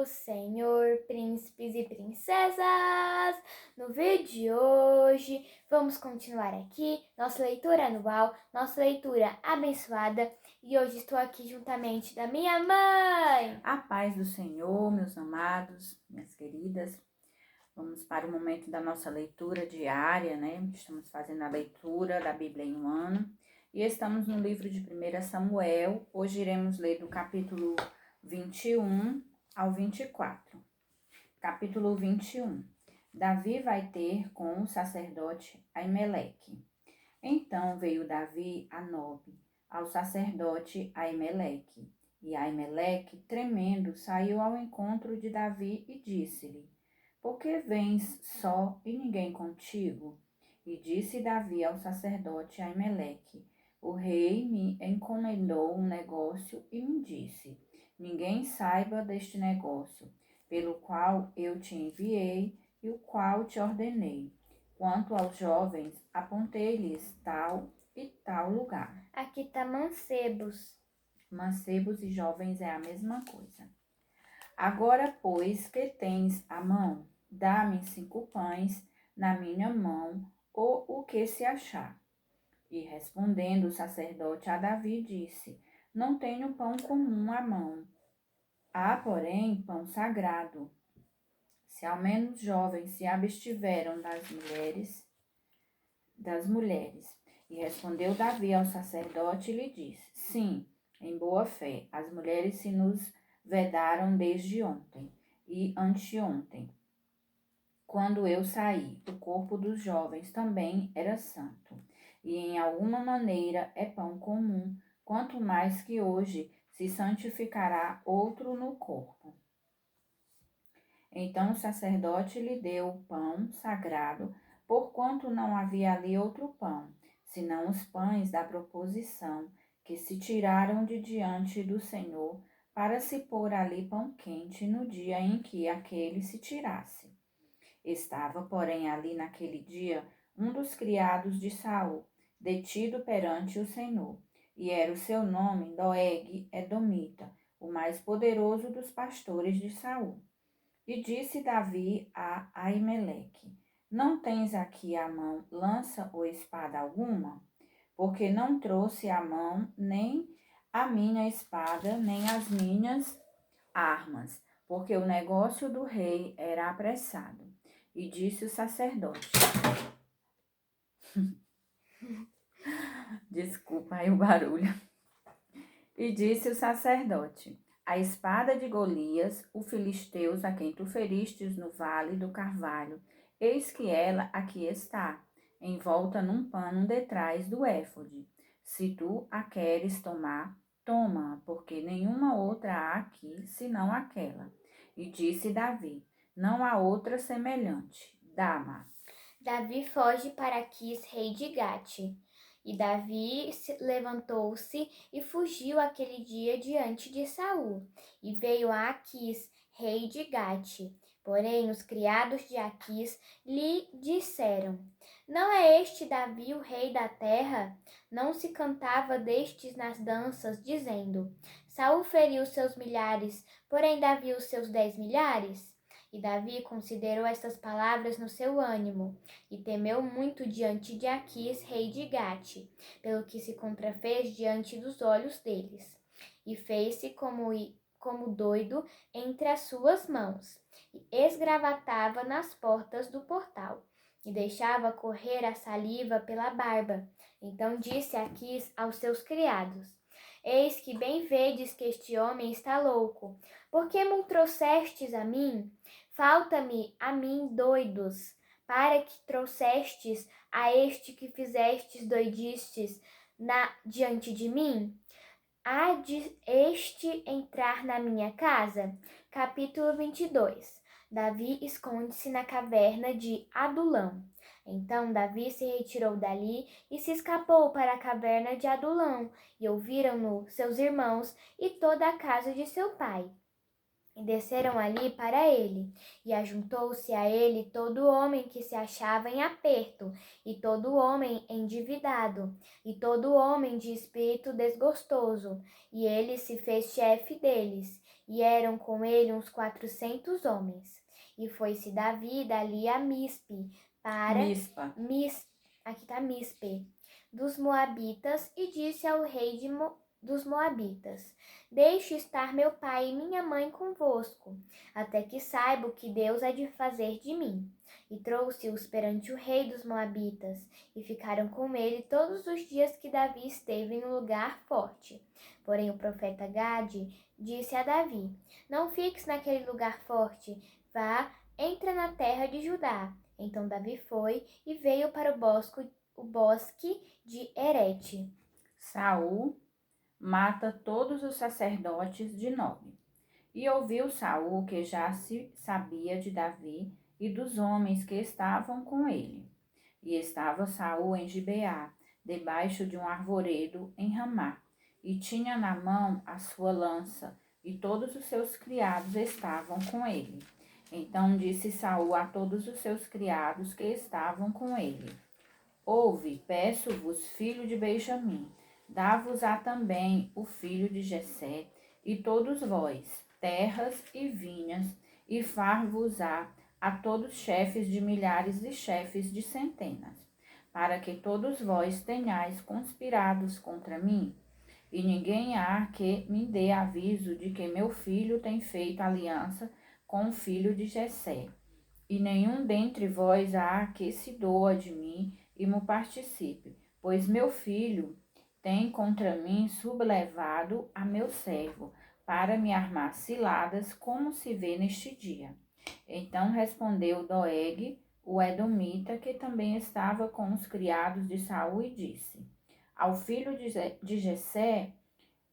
do Senhor, príncipes e princesas! No vídeo de hoje, vamos continuar aqui nossa leitura anual, nossa leitura abençoada, e hoje estou aqui juntamente da minha mãe! A paz do Senhor, meus amados, minhas queridas. Vamos para o momento da nossa leitura diária, né? Estamos fazendo a leitura da Bíblia em um ano e estamos no livro de 1 Samuel. Hoje iremos ler do capítulo 21 ao 24. Capítulo 21. Davi vai ter com o sacerdote Aimeleque. Então veio Davi a Nobe, ao sacerdote Aimeleque. E Aimeleque, tremendo, saiu ao encontro de Davi e disse-lhe: Por que vens só e ninguém contigo? E disse Davi ao sacerdote Aimeleque: O rei me encomendou um negócio e me disse: Ninguém saiba deste negócio, pelo qual eu te enviei e o qual te ordenei. Quanto aos jovens, apontei-lhes tal e tal lugar. Aqui está mancebos. Mancebos e jovens é a mesma coisa. Agora, pois, que tens à mão? Dá-me 5 pães na minha mão, ou o que se achar. E respondendo o sacerdote a Davi, disse: Não tenho pão comum à mão. Há, porém, pão sagrado. Se ao menos jovens se abstiveram das mulheres. E respondeu Davi ao sacerdote e lhe disse: Sim, em boa fé, as mulheres se nos vedaram desde ontem e anteontem. Quando eu saí, o corpo dos jovens também era santo, e em alguma maneira é pão comum, quanto mais que hoje se santificará outro no corpo. Então o sacerdote lhe deu o pão sagrado, porquanto não havia ali outro pão, senão os pães da proposição, que se tiraram de diante do Senhor, para se pôr ali pão quente no dia em que aquele se tirasse. Estava, porém, ali naquele dia um dos criados de Saul, detido perante o Senhor, e era o seu nome Doeg Edomita, o mais poderoso dos pastores de Saul. E disse Davi a Aimeleque: Não tens aqui à mão lança ou espada alguma? Porque não trouxe à mão nem a minha espada, nem as minhas armas, porque o negócio do rei era apressado. E disse o sacerdote: Desculpa aí o barulho. E disse o sacerdote: A espada de Golias, o filisteus a quem tu feristes no vale do Carvalho, eis que ela aqui está, envolta num pano detrás do éfode. Se tu a queres tomar, toma-a, porque nenhuma outra há aqui, senão aquela. E disse Davi: Não há outra semelhante, dá-ma. Davi foge para Quis, rei de Gate. E Davi levantou-se e fugiu aquele dia diante de Saul, e veio a Aquis, rei de Gate. Porém, os criados de Aquis lhe disseram: Não é este Davi o rei da terra? Não se cantava destes nas danças, dizendo: Saul feriu seus milhares, porém Davi os seus 10 milhares? E Davi considerou estas palavras no seu ânimo, e temeu muito diante de Aquis, rei de Gate, pelo que se contrafez diante dos olhos deles. E fez-se como doido entre as suas mãos, e esgravatava nas portas do portal, e deixava correr a saliva pela barba. Então disse Aquis aos seus criados: Eis que bem vedes que este homem está louco. Por que me trouxestes a mim? Falta-me a mim doidos, para que trouxestes a este que fizestes doidistes diante de mim? Há de este entrar na minha casa? Capítulo 22. Davi esconde-se na caverna de Adulão. Então Davi se retirou dali e se escapou para a caverna de Adulão, e ouviram-no seus irmãos e toda a casa de seu pai. E desceram ali para ele, e ajuntou-se a ele todo homem que se achava em aperto, e todo homem endividado, e todo homem de espírito desgostoso, e ele se fez chefe deles. e eram com ele uns 400 homens. E foi-se Davi dali a Mispe, para Mispa. aqui está Mispe, dos Moabitas, e disse ao rei dos Moabitas: Deixe estar meu pai e minha mãe convosco, até que saiba o que Deus há de fazer de mim. E trouxe-os perante o rei dos Moabitas, e ficaram com ele todos os dias que Davi esteve no lugar forte. Porém o profeta Gade disse a Davi: Não fiques naquele lugar forte, vá, entra na terra de Judá. Então Davi foi e veio para o bosque de Herete. Saul mata todos os sacerdotes de Nob. E ouviu Saul que já se sabia de Davi e dos homens que estavam com ele. E estava Saul em Gibeá, debaixo de um arvoredo em Ramá, e tinha na mão a sua lança, e todos os seus criados estavam com ele. Então disse Saul a todos os seus criados que estavam com ele: Ouve, peço-vos, filho de Benjamim, dá-vos-á também o filho de Jessé, e todos vós, terras e vinhas, e far-vos-á a todos chefes de milhares e chefes de centenas, para que todos vós tenhais conspirados contra mim, e ninguém há que me dê aviso de que meu filho tem feito aliança com o filho de Jessé. E nenhum dentre vós há que se doa de mim e me participe, pois meu filho tem contra mim sublevado a meu servo, para me armar ciladas, como se vê neste dia. Então respondeu Doeg, o edomita, que também estava com os criados de Saul, e disse: Ao filho de Jessé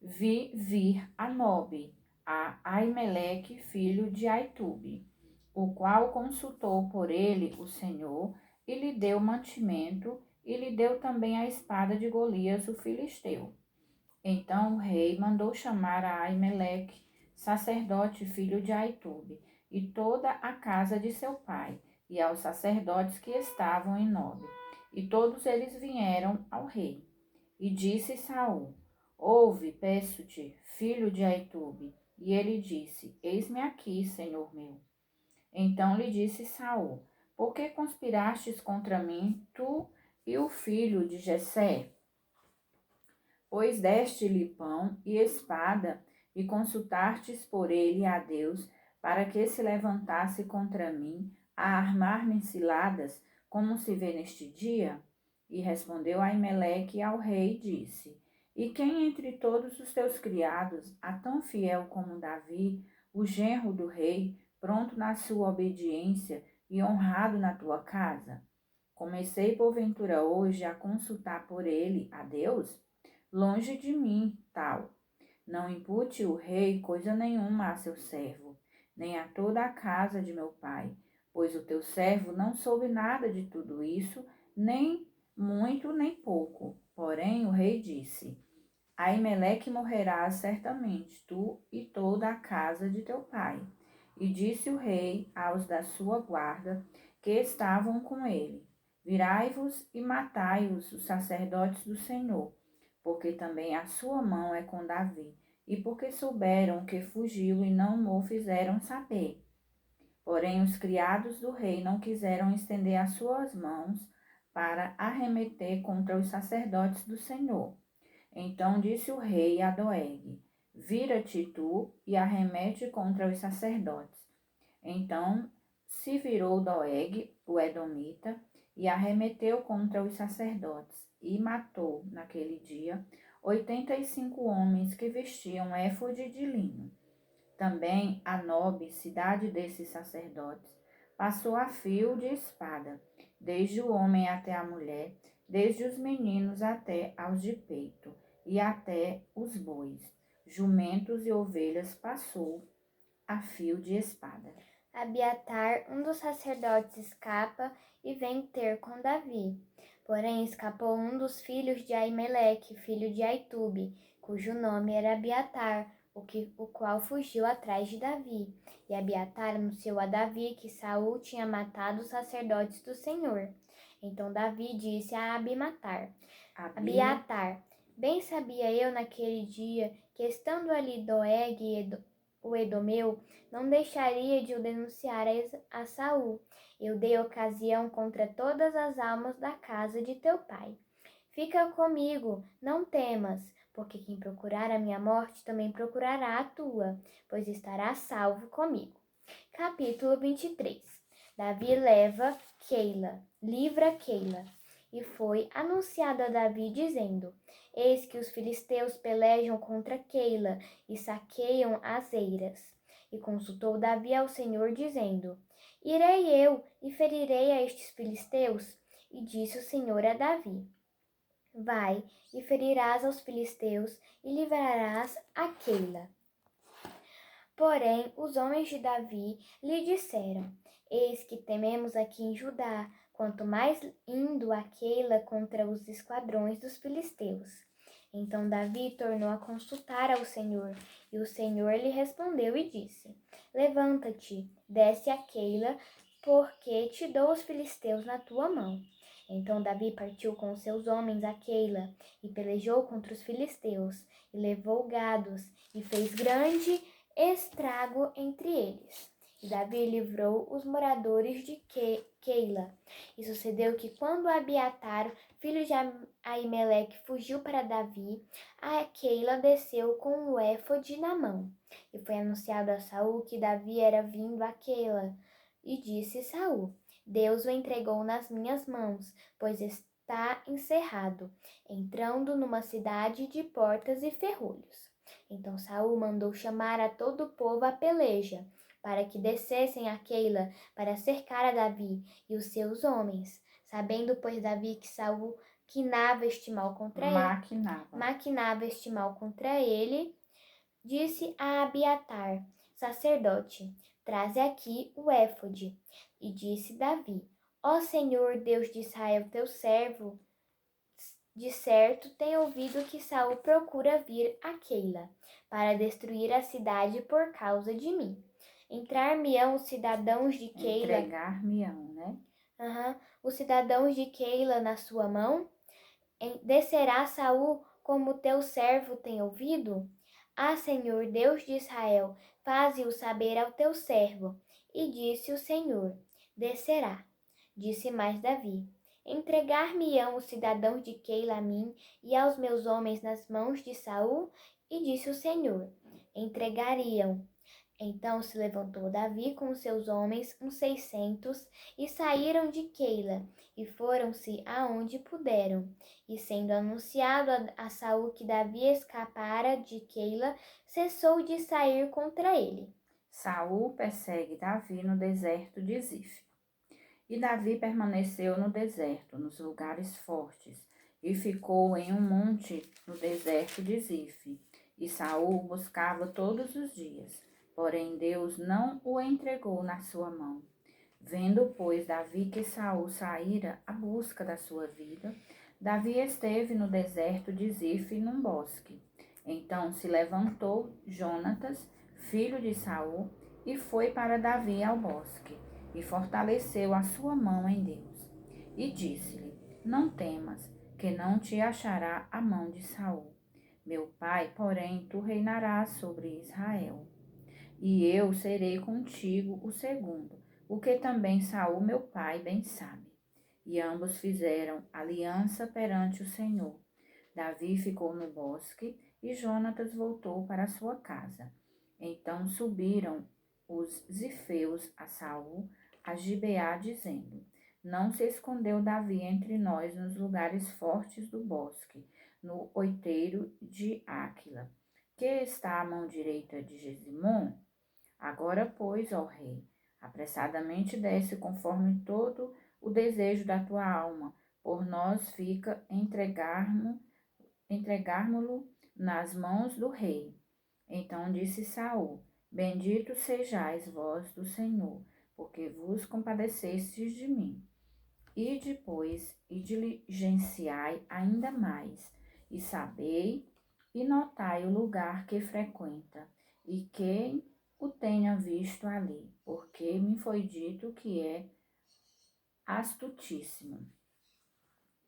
vi vir a Nobe, a Aimeleque, filho de Aitube, o qual consultou por ele o Senhor, e lhe deu mantimento, e lhe deu também a espada de Golias, o filisteu. Então o rei mandou chamar a Aimeleque, sacerdote filho de Aitube, e toda a casa de seu pai, e aos sacerdotes que estavam em Nobe. E todos eles vieram ao rei. E disse Saul: Ouve, peço-te, filho de Aitube. E ele disse: Eis-me aqui, senhor meu. Então lhe disse Saul: Por que conspirastes contra mim, tu e o filho de Jessé? Pois deste-lhe pão e espada, e consultastes por ele a Deus, para que se levantasse contra mim, a armar-me ciladas, como se vê neste dia? E respondeu Aimeleque ao rei e disse: E quem entre todos os teus criados há tão fiel como Davi, o genro do rei, pronto na sua obediência e honrado na tua casa? Comecei porventura hoje a consultar por ele a Deus? Longe de mim, tal. Não impute o rei coisa nenhuma a seu servo, nem a toda a casa de meu pai, pois o teu servo não soube nada de tudo isso, nem muito nem pouco. Porém o rei disse: Aimeleque morrerá certamente, tu e toda a casa de teu pai. E disse o rei aos da sua guarda que estavam com ele: Virai-vos e matai-os, os sacerdotes do Senhor, porque também a sua mão é com Davi, e porque souberam que fugiu e não o fizeram saber. Porém os criados do rei não quiseram estender as suas mãos para arremeter contra os sacerdotes do Senhor. Então disse o rei a Doeg: Vira-te tu e arremete contra os sacerdotes. Então se virou Doeg, o edomita, e arremeteu contra os sacerdotes, e matou, naquele dia, 85 homens que vestiam éfode de linho. Também a Nobe, cidade desses sacerdotes, passou a fio de espada, desde o homem até a mulher, desde os meninos até aos de peito, e até os bois, jumentos e ovelhas passou a fio de espada. Abiatar, um dos sacerdotes, escapa e vem ter com Davi. Porém escapou um dos filhos de Aimeleque, filho de Aitube, cujo nome era Abiatar, o qual fugiu atrás de Davi. E Abiatar anunciou a Davi que Saul tinha matado os sacerdotes do Senhor. Então Davi disse a Abiatar: Bem sabia eu naquele dia que, estando ali Doeg, o Edomeu, não deixaria de o denunciar a Saul. Eu dei ocasião contra todas as almas da casa de teu pai. Fica comigo, não temas, porque quem procurar a minha morte também procurará a tua, pois estará salvo comigo. Capítulo 23. Davi livra Keila. E foi anunciado a Davi, dizendo: Eis que os filisteus pelejam contra Keila e saqueiam as eiras. E consultou Davi ao Senhor, dizendo: Irei eu e ferirei a estes filisteus? E disse o Senhor a Davi: Vai e ferirás aos filisteus e livrarás a Keila. Porém, os homens de Davi lhe disseram: Eis que tememos aqui em Judá, quanto mais indo a Keila contra os esquadrões dos filisteus. Então Davi tornou a consultar ao Senhor, e o Senhor lhe respondeu e disse: Levanta-te, desce a Keila, porque te dou os filisteus na tua mão. Então Davi partiu com os seus homens a Keila, e pelejou contra os filisteus, e levou gados, e fez grande estrago entre eles. E Davi livrou os moradores de Keila. E sucedeu que quando Abiatar, filho de Aimeleque, fugiu para Davi, a Keila desceu com o éfode na mão. E foi anunciado a Saul que Davi era vindo a Keila. E disse Saul: Deus o entregou nas minhas mãos, pois está encerrado, entrando numa cidade de portas e ferrolhos. Então Saul mandou chamar a todo o povo à peleja, para que descessem a Keila para cercar a Davi e os seus homens. Sabendo, pois, Davi que Saul maquinava este mal contra ele, disse a Abiatar, sacerdote: Traze aqui o éfode. E disse Davi: Ó Senhor Deus de Israel, teu servo, de certo tem ouvido que Saul procura vir a Keila para destruir a cidade por causa de mim. Entrar-me-ão os cidadãos de Keila. Entregar-me-ão, né? Os cidadãos de Keila na sua mão? Descerá Saul como teu servo tem ouvido? Ah, Senhor, Deus de Israel, faze-o saber ao teu servo. E disse o Senhor: Descerá. Disse mais Davi: Entregar-me-ão os cidadãos de Keila a mim e aos meus homens nas mãos de Saul? E disse o Senhor: Entregariam. Então se levantou Davi com os seus homens, uns 600, e saíram de Keila, e foram-se aonde puderam. E sendo anunciado a Saul que Davi escapara de Keila, cessou de sair contra ele. Saul persegue Davi no deserto de Zif. E Davi permaneceu no deserto, nos lugares fortes, e ficou em um monte no deserto de Zif. E Saul buscava todos os dias, porém Deus não o entregou na sua mão. Vendo, pois, Davi que Saul saíra à busca da sua vida, Davi esteve no deserto de Zif, num bosque. Então se levantou Jonatas, filho de Saul, e foi para Davi ao bosque, e fortaleceu a sua mão em Deus. E disse-lhe: Não temas, que não te achará a mão de Saul. Meu pai, porém, tu reinarás sobre Israel. E eu serei contigo o segundo, o que também Saul, meu pai, bem sabe. E ambos fizeram aliança perante o Senhor. Davi ficou no bosque e Jonatas voltou para sua casa. Então subiram os zifeus a Saul a Gibeá, dizendo: Não se escondeu Davi entre nós nos lugares fortes do bosque, no outeiro de Áquila, que está à mão direita de Gesimon. Agora, pois, ó rei, apressadamente desce conforme todo o desejo da tua alma, por nós fica entregarmo-lo nas mãos do rei. Então disse Saul: Bendito sejais vós do Senhor, porque vos compadecestes de mim. E depois, e diligenciai ainda mais, e sabei e notai o lugar que frequenta, e quem o tenha visto ali, porque me foi dito que é astutíssimo.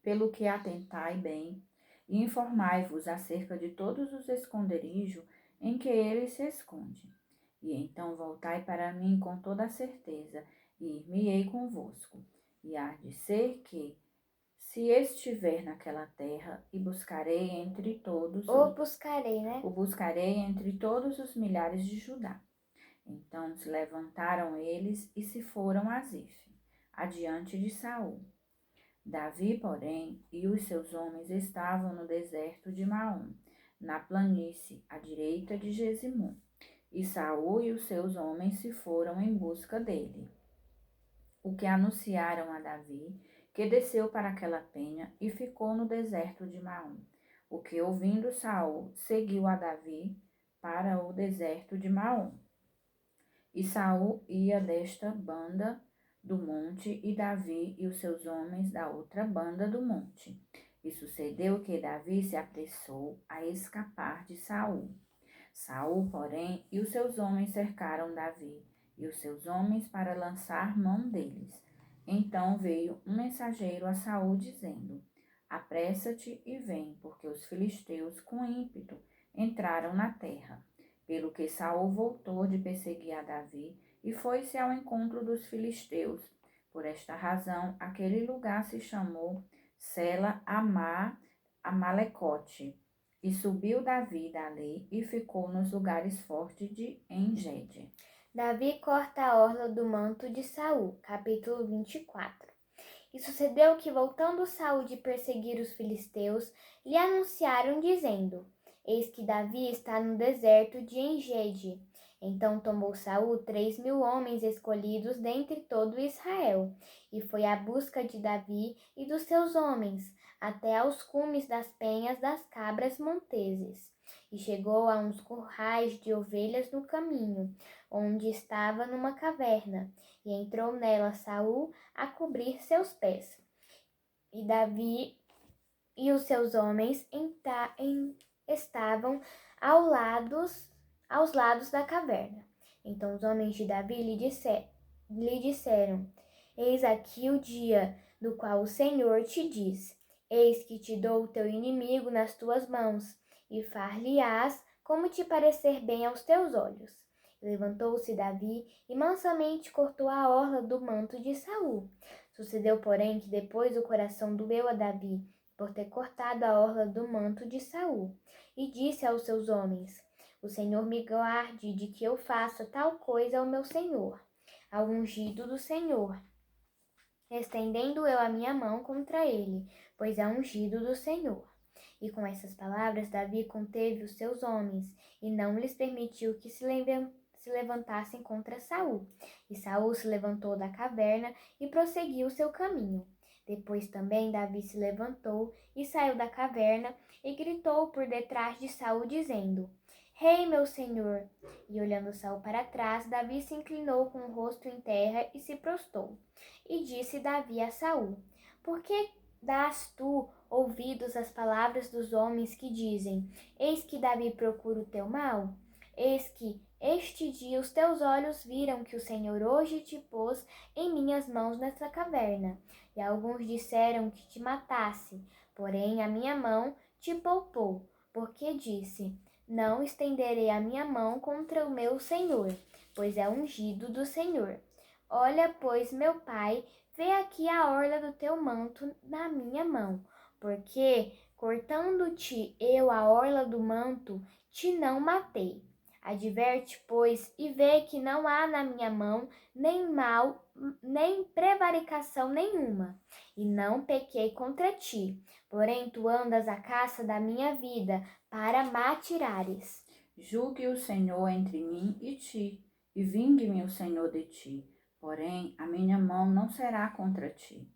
Pelo que atentai bem, e informai-vos acerca de todos os esconderijos em que ele se esconde. E então voltai para mim com toda a certeza, e ir-me-ei convosco. E há de ser que, se estiver naquela terra, e buscarei entre todos, Ou buscarei, né? o buscarei entre todos os milhares de Judá. Então se levantaram eles e se foram a Zife, adiante de Saul. Davi, porém, e os seus homens estavam no deserto de Maom, na planície, à direita de Gesimum. E Saul e os seus homens se foram em busca dele. O que anunciaram a Davi, que desceu para aquela penha e ficou no deserto de Maom. O que, ouvindo Saul, seguiu a Davi para o deserto de Maom. E Saul ia desta banda do monte, e Davi e os seus homens da outra banda do monte. E sucedeu que Davi se apressou a escapar de Saul. Saul, porém, e os seus homens cercaram Davi e os seus homens para lançar mão deles. Então veio um mensageiro a Saul dizendo: Apressa-te e vem, porque os filisteus com ímpeto entraram na terra. Pelo que Saul voltou de perseguir a Davi e foi-se ao encontro dos filisteus. Por esta razão, aquele lugar se chamou Sela Amalecote. E subiu Davi dali e ficou nos lugares fortes de Engede. Davi corta a orla do manto de Saul, capítulo 24. E sucedeu que, voltando Saul de perseguir os filisteus, lhe anunciaram, dizendo: Eis que Davi está no deserto de Engede. Então tomou Saul 3.000 homens escolhidos dentre todo Israel, e foi à busca de Davi e dos seus homens, até aos cumes das penhas das cabras monteses. E chegou a uns currais de ovelhas no caminho, onde estava numa caverna, e entrou nela Saul a cobrir seus pés. E Davi e os seus homens estavam aos lados da caverna. Então os homens de Davi lhe disseram: Eis aqui o dia do qual o Senhor te diz: Eis que te dou o teu inimigo nas tuas mãos, e far-lhe-ás como te parecer bem aos teus olhos. Levantou-se Davi e mansamente cortou a orla do manto de Saul. Sucedeu, porém, que depois o coração doeu a Davi por ter cortado a orla do manto de Saul, e disse aos seus homens: O Senhor me guarde de que eu faça tal coisa ao meu senhor, ao ungido do Senhor, estendendo eu a minha mão contra ele, pois é ungido do Senhor. E com essas palavras Davi conteve os seus homens, e não lhes permitiu que se levantassem contra Saul. E Saul se levantou da caverna e prosseguiu seu caminho. Depois também Davi se levantou e saiu da caverna e gritou por detrás de Saul, dizendo: Rei, meu senhor! E olhando Saul para trás, Davi se inclinou com o rosto em terra e se prostrou. E disse Davi a Saul: Por que dás tu ouvidos às palavras dos homens que dizem: Eis que Davi procura o teu mal? Eis que este dia os teus olhos viram que o Senhor hoje te pôs em minhas mãos nesta caverna. E alguns disseram que te matasse, porém a minha mão te poupou, porque disse: Não estenderei a minha mão contra o meu Senhor, pois é ungido do Senhor. Olha, pois, meu pai, vê aqui a orla do teu manto na minha mão, porque, cortando-te eu a orla do manto, te não matei. Adverte, pois, e vê que não há na minha mão nem mal, nem prevaricação nenhuma, e não pequei contra ti. Porém, tu andas à caça da minha vida, para m'atirares. Julgue o Senhor entre mim e ti, e vingue-me o Senhor de ti. Porém, a minha mão não será contra ti.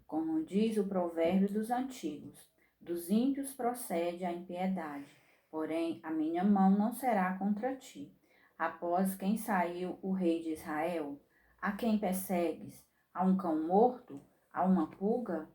Como diz o provérbio dos antigos, dos ímpios procede a impiedade, porém a minha mão não será contra ti. Após quem saiu o rei de Israel? A quem persegues? A um cão morto? A uma pulga?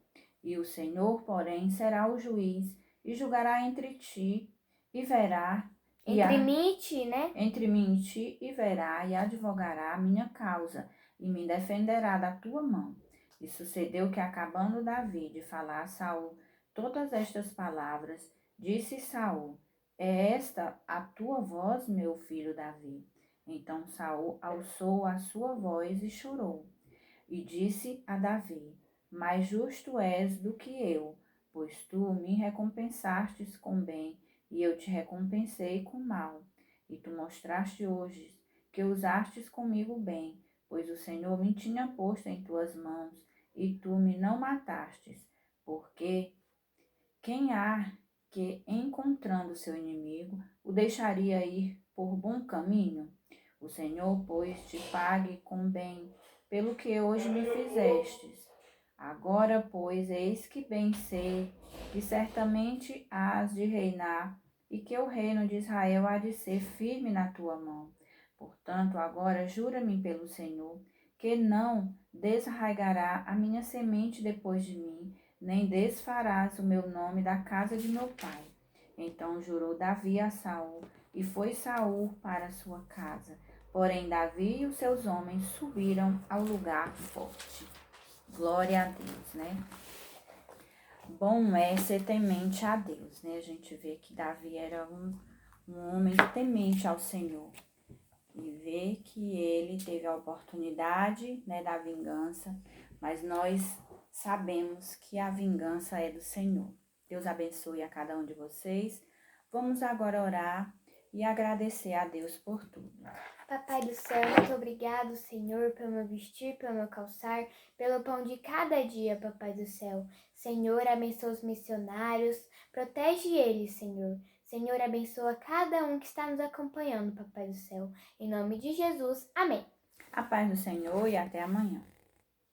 E o Senhor, porém, será o juiz, e julgará entre ti, e verá, Entre mim e ti, né? entre mim e ti, e verá, e advogará a minha causa, e me defenderá da tua mão. E sucedeu que, acabando Davi de falar a Saul todas estas palavras, disse Saul: É esta a tua voz, meu filho Davi? Então Saul alçou a sua voz e chorou, e disse a Davi: Mais justo és do que eu, pois tu me recompensastes com bem, e eu te recompensei com mal. E tu mostraste hoje que usastes comigo bem, pois o Senhor me tinha posto em tuas mãos, e tu me não matastes, porque quem há que, encontrando seu inimigo, o deixaria ir por bom caminho? O Senhor, pois, te pague com bem pelo que hoje me fizestes. Agora, pois, eis que bem sei que certamente hás de reinar e que o reino de Israel há de ser firme na tua mão. Portanto, agora jura-me pelo Senhor que não desarraigará a minha semente depois de mim, nem desfarás o meu nome da casa de meu pai. Então jurou Davi a Saul, e foi Saul para sua casa. Porém Davi e os seus homens subiram ao lugar forte. Glória a Deus, né? Bom é ser temente a Deus, né? A gente vê que Davi era um homem temente ao Senhor. E vê que ele teve a oportunidade, né, da vingança, mas nós sabemos que a vingança é do Senhor. Deus abençoe a cada um de vocês. Vamos agora orar e agradecer a Deus por tudo. Papai do céu, muito obrigado, Senhor, pelo meu vestir, pelo meu calçar, pelo pão de cada dia, Papai do céu. Senhor, abençoa os missionários, protege eles, Senhor. Senhor, abençoa cada um que está nos acompanhando, Papai do céu. Em nome de Jesus, amém. A paz do Senhor e até amanhã.